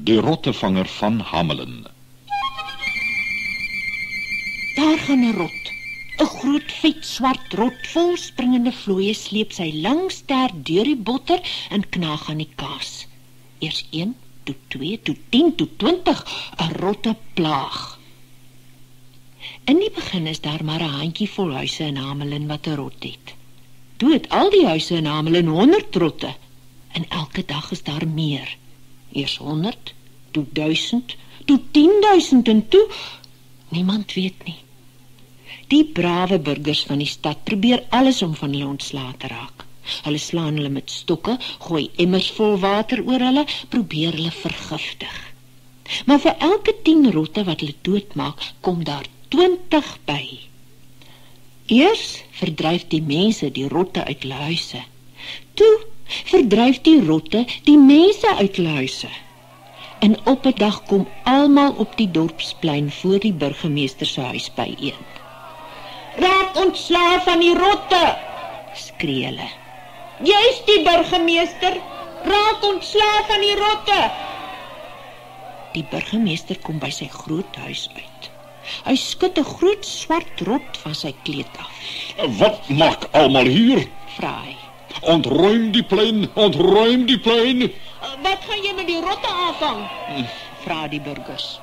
Die rottevanger van Hamelin. Daar gaan 'n rot. 'n Groot vet swart rot vol springende vlooie sleep sy lang stert deur die botter en knaag aan die kaas. Eers 1, toe 2, toe 10, toe 20, 'n rotte plaag. In die begin is daar maar 'n handjie vol huise in Hamelin wat 'n rot het. Toe het al die huise in Hamelin 100 rotte en elke dag is daar meer. Eers 100, toe 1000, toe 10.000 en toe niemand weet nie. Die brawe burgers van die stad probeer alles om van hulle ontslae te raak. Hulle slaan hulle met stokke, gooi emmers vol water oor hulle, probeer hulle vergiftig. Maar vir elke 10 rotte wat hulle doodmaak, kom daar 20 by. Eers verdryf die mense die rotte uit hulle huise. Toe verdryf die rotte die mense uit hulle huise. En op 'n dag kom almal op die dorpsplein voor die burgemeester se huis byeen. "Raak ontslae van die rotte!" skree hulle. "Jy's die burgemeester, raak ontslae van die rotte!" Die burgemeester kom by sy groot huis uit. Hy skud 'n groot swart rot van sy kleed af. "Wat maak almal hier? Vra hy. Ontruim die plein, ontruim die plein." "Wat gaan jy met die rotte aanvang?" vra die burgers.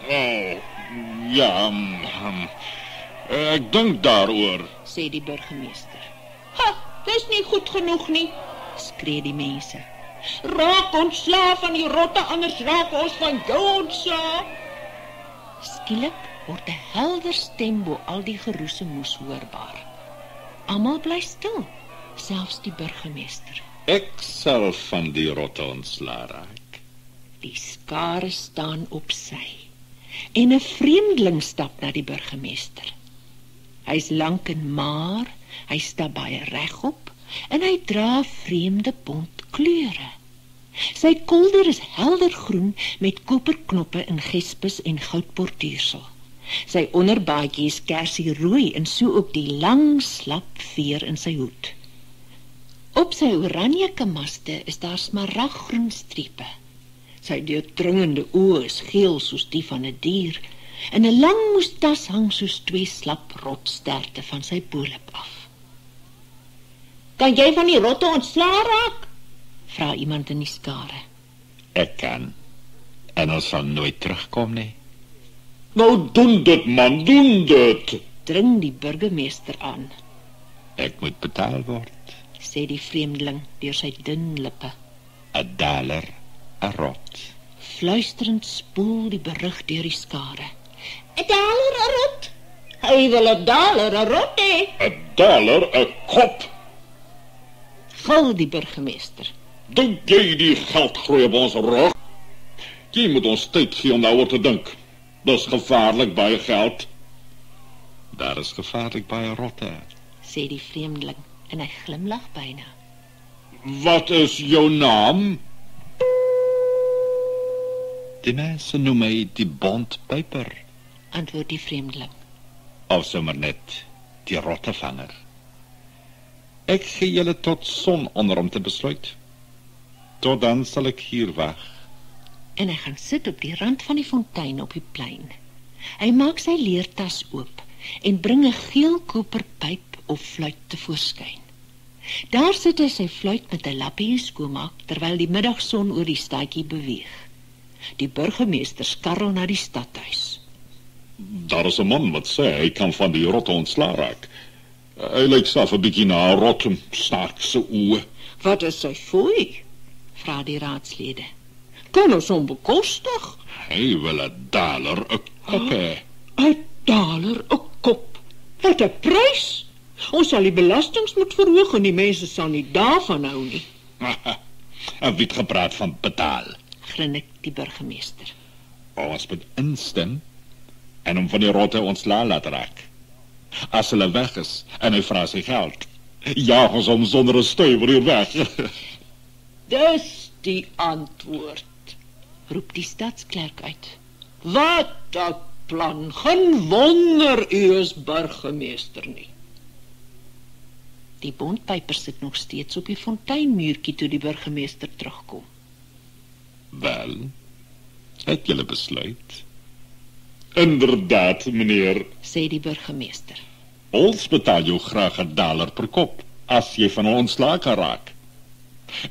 Ja, ek dink daaroor, Sê die burgemeester. "Ha, dis nie goed genoeg nie," skree die mense. "Raak ontslae van die rotte, anders raak ons van jou ontslae." Skielik word 'n helder stem bo al die geroesemoes hoorbaar. Almal bly stil, selfs die burgemeester. ek sal van die rotte ontslae raak. Die skare staan op sy en 'n vreemdeling stap na die burgemeester. Hy's lank en maar, hy stap baie regop en hy dra vreemde bont kleure. Sy kolder is helder groen met koperknoppe en gespes en goudborduursel. Sy onderbaadjie is kersierooi en so ook die lang slap veer in sy hoed. Op sy oranje kamaste is daar smaraggroen strepe. Sy deurdringende oë is geel soos die van 'n dier en 'n lang moestas hang soos 2 slap rotsterte van sy bolop af. "Kan jy van die rotte ontslae raak?" vra iemand in die skare. Ek kan, en ons sal nooit terugkom nie. Nou doen dit man, doen dit. Dring die burgemeester aan, Ek moet betaal word. sê die vreemdeling deur sy dun lippe. $1 'n rot. Fluisterend spoel die berig deur die skare. $1 'n rot. Hy wil $1 'n rot hê. $1 'n kop. Gil die burgemeester. Dink jy die geld groei op ons rug? Jy moet ons tyd gee om daaroor te dink. Dis gevaarlik baie geld. Daar is gevaarlik baie rotte. Sê die vreemdeling en hy glimlag byna. Wat is jou naam? Die mense noem my die bondpyper, Antwoord die vreemdeling. of sommer net die rottevanger. Ek gee julle tot sononder om te besluit. Tot dan sal ek hier wag. En hy gaan sit op die rand van die fontein op die plein. Hy maak sy leertas oop en bring 'n geel koperpyp of fluit tevoorskyn. Daar sit hy sy fluit met 'n lappie skoonmaak terwyl die middagson oor die stadjie beweeg. Die burgemeester skarrel na die stadhuis. Daar is 'n man wat sê hy kan van die rotte ontslaa raak. Hy lyk self 'n bietjie na 'n rot, snaakse oë. Wat is sy fooi? Vra die raadslede. Kan ons hom bekostig? Hy wil $1 'n kop hê. $1 'n kop. Wat 'n prys! Ons sal die belastings moet verhoog en die mense sal nie daarvan hou nie. En wie het gepraat van betaal? Grinnik die burgemeester. Ons moet instem en hom van die rotte ontslaa laat raak. As hulle weg is en hy vra sy geld, jaag ons hom sonder 'n stuiver hier weg. Dis die antwoord, roep die stadsklerk uit. Wat 'n plan, geen wonder u is burgemeester nie. Die bondpyper sit nog steeds op die fonteinmuurtjie toe die burgemeester terugkom. Wel, Het julle besluit? Inderdaad, meneer. sê die burgemeester. Ons betaal jou graag $1 per kop, as jy van ontslae kan raak.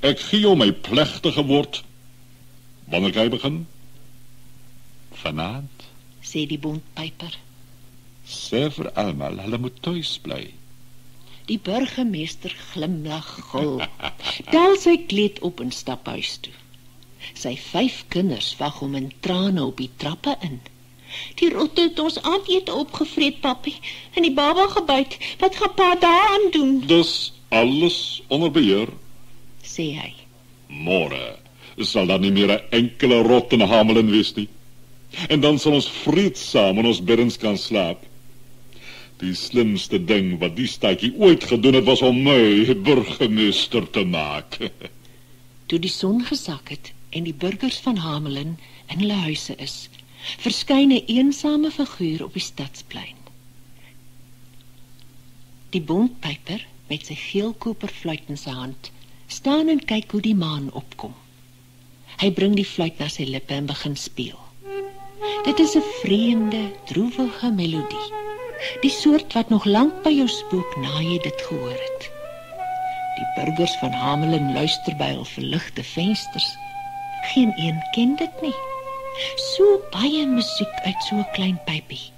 Ek gee jou my plegtige woord. Wanneer kan jy begin? Vanaand. Sê die bondpyper. Sê vir almal, hulle moet tuis bly. Die burgemeester glimlag gul. Tel sy kleed op en stap huis toe. Sy 5 kinders wag hom in trane op die trappe in. Die rotte het ons aandete opgevreet, papi, en die baba gebyt. Wat gaan pa daaraan doen? Dus alles onder beheer. Sê hy. Môre sal daar nie meer 'n enkele rot in Hamelin wees nie. En dan sal ons vreedsaam in ons beddens kan slaap. Die slimste ding wat die staatjie ooit gedoen het, was om my burgemeester te maak. Toe die son gesak het en die burgers van Hamelin in hulle huise is, verskyn 'n eensame figuur op die stadsplein. Die bondpyper met sy geel koperfluit in sy hand staan en kyk hoe die maan opkom. Hy bring die fluit na sy lippe en begin speel. Dit is 'n vreemde, droewige melodie, die soort wat nog lank by jou spook na jy dit gehoor het. Die burgers van Hamelin luister by hul verligte vensters. Geen een ken dit nie. So baie musiek uit so 'n klein pypie.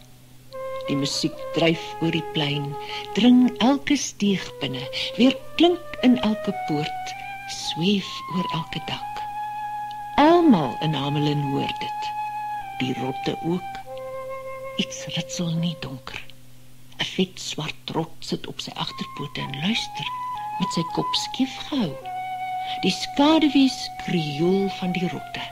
Die musiek dryf oor die plein, dring elke steeg binne, weer klink in elke poort, sweef oor elke dak. Almal in Hamelin hoor dit. Die rotte ook. Iets ritsel in die donker. 'n Vet swart rot sit op sy agterpote en luister, met sy kop skief gehou. Die skaduwees krioel van die rotte.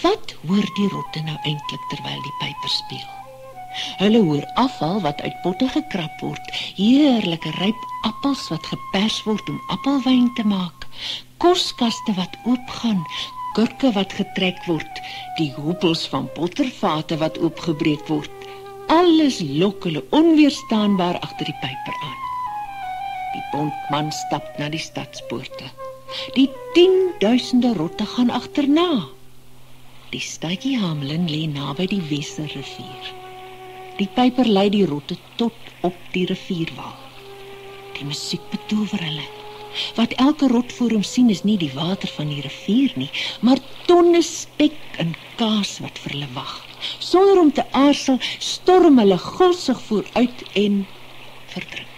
Wat hoor die rotte nou eintlik terwyl die pyper speel? Hulle hoor afval wat uit potte gekrap word, heerlike ryp appels wat gepers word om appelwyn te maak, koskaste wat oopgaan, kurke wat getrek word, die hoepels van bottervate wat oopgebreek word. Alles lok hulle onweerstaanbaar agter die pyper aan. Die bondman stap na die stadspoorte. Die 10.000 rotte gaan agterna. Die stadjie Hamelin lê naby die Weserrivier. Die pyper lei die rotte tot op die rivierwal. Die musiek betower hulle. Wat elke rot voor hom sien is nie die water van die rivier nie, maar tonne spek en kaas wat vir hulle wag. Sonder om te aarsel, storm hulle gulsig vooruit en verdrink.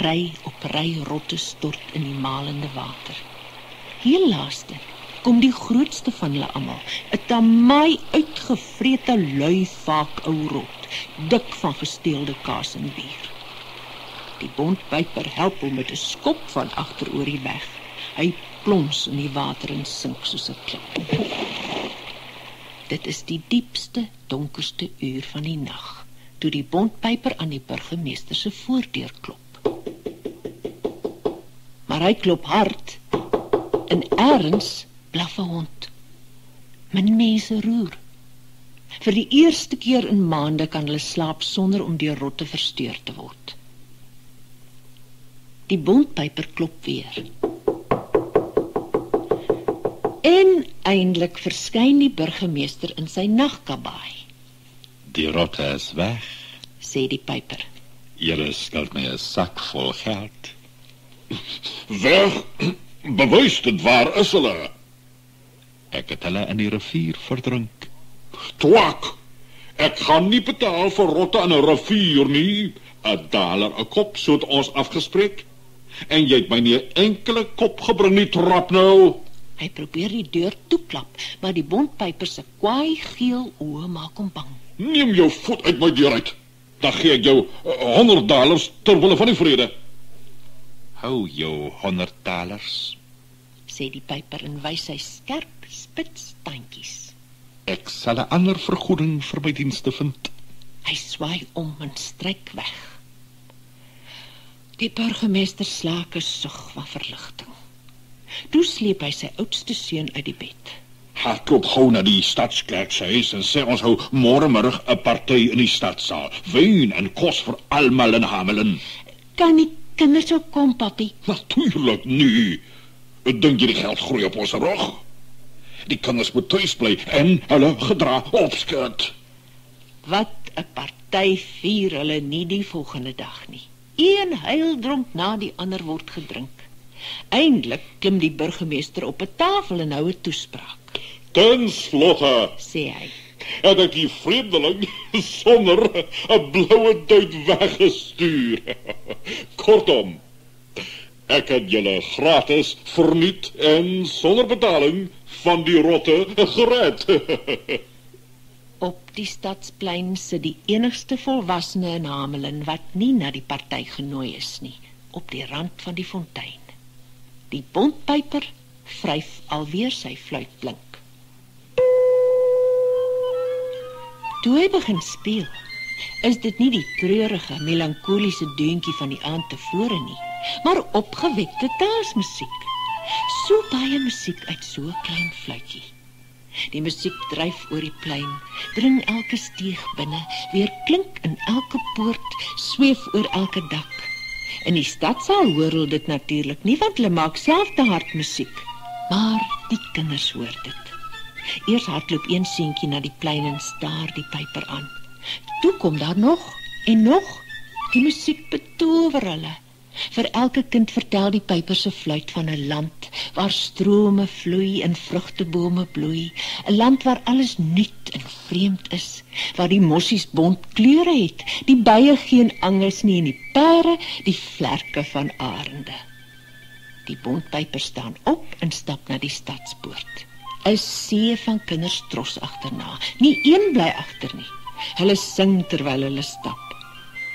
Ry op ry rotte stort in die malende water. Heel laaste kom die grootste van hulle almal, 'n tamaai uitgevrete lui vaak ou rot, dik van gesteelde kaas en bier. Die bondpyper help hom met 'n skop van agter oor die weg. Hy plons in die water en sink soos 'n klip. Dit is die diepste, donkerste uur van die nag, toe die bondpyper aan die burgemeester se voordeur klop. Maar hy klop hard, en ergens blaf 'n hond. Min mense roer. Vir die eerste keer in maande kan hulle slaap sonder om deur rotte versteur te word. Die bondpyper klop weer. En eindelijk verskyn die burgemeester in sy nagkabaai. Die rotte is weg. Sê die pyper. Julle skuld my 'n sak vol geld. Weg? Bewys dit, waar is hulle? Ek het hulle in die rivier verdrink. Twak! Ek gaan nie betaal vir rotte in 'n rivier nie. $1 'n kop, so het ons afgespreek. En jy het my nie 'n enkele kop gebring nie, trap nou. Hy probeer die deur toeklap, maar die bondpyper se kwaai geel oë maak hom bang. Neem jou voet uit my deur uit. Dan gee ek jou $100 ter wille van die vrede. Hou jou $100. Sê die pyper en wys sy skerp spits tandjies. Ek sal 'n ander vergoeding vir my dienste vind. Hy swaai om en stryk weg. Die burgemeester slaak 'n sug van verligting. Toe sleep hy sy oudste seun uit die bed. Hardloop gou na die stadskerk se huis en sê ons hou môremiddag 'n party in die stadsaal. Wyn en kos vir almal in Hamelin. Kan die kinders ook kom, papi? Natuurlik nie. Dink jy die geld groei op ons rug? Die kinders moet tuis bly en hulle gedra opskud. Wat 'n party vier hulle nie die volgende dag nie. Een heildronk na die ander word gedrink. Eindelik klim die burgemeester op 'n tafel en hou 'n toespraak. Ten slotte Sê hy: het ek die vreemdeling sonder 'n bloue duit weggestuur. Kortom, ek het julle gratis verniet en sonder betaling van die rotte gered. Op die stadsplein sit die enigste volwassene in Hamelin wat nie na die party genooi is nie, op die rand van die fontein. Die bontpyper vryf alweer sy fluit blink. Toe hy begin speel, is dit nie die treurige, melankoliese deuntjie van die aand tevore nie, maar opgewekte dansmusiek. So baie musiek uit so 'n klein fluitjie. Die musiek dryf oor die plein, dring elke steeg binne, weer klink in elke poort, sweef oor elke dak. In die stadsaal hoor hulle dit natuurlik nie, want hulle maak self te hard musiek. Maar die kinders hoor dit. Eers hardloop een seentjie na die plein en staar die pyper aan. Toe kom daar nog en nog. Die musiek betower hulle. Vir elke kind vertel die pyper se fluit van 'n land waar strome vloei en vrugtebome bloei, 'n land waar alles nuut en vreemd is, waar die mossies bont kleure het, die bye geen anges nie en die pere die vlerke van arende. Die bontpyper staan op en stap na die stadspoort. 'n See van kinders tros agterna. Nie een bly agter nie. Hulle sing terwyl hulle stap.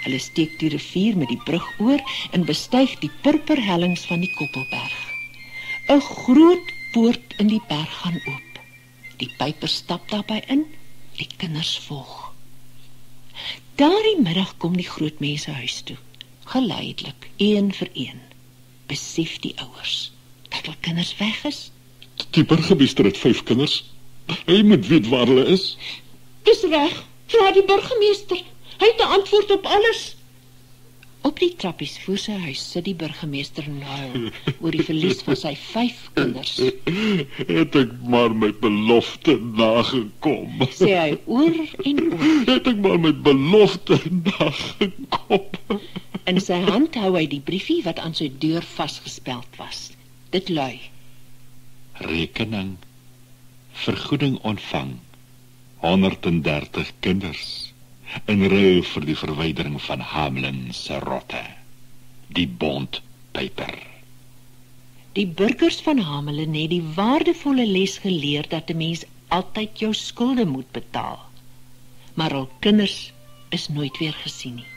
Hulle steek die rivier met die brug oor en bestyg die purperhellings van die Koppelberg. 'n Groot poort in die berg gaan oop. Die pyper stap daarby in, die kinders volg. Daardie middag kom die groot mense huis toe. Geleidelik, een vir een. Besef die ouers dat hul kinders weg is. Die burgemeester het 5 kinders. Hy moet weet waar hulle is. Dis reg, vra die burgemeester. Hy het 'n antwoord op alles. Op die trappies voor sy huis sit die burgemeester en huil oor die verlies van sy 5 kinders. Het ek maar met belofte nagekom. Sê hy oor en oor. Het ek maar met belofte nagekom. In sy hand hou hy die briefie wat aan sy deur vasgespeld was. Dit lui: Rekening, vergoeding ontvang, 130 kinders, in ruil vir die verwydering van Hamelin se rotte, die bontpyper. Die burgers van Hamelin het die waardevolle les geleer dat 'n mens altyd jou skulde moet betaal. Maar hul kinders is nooit weer gesien nie.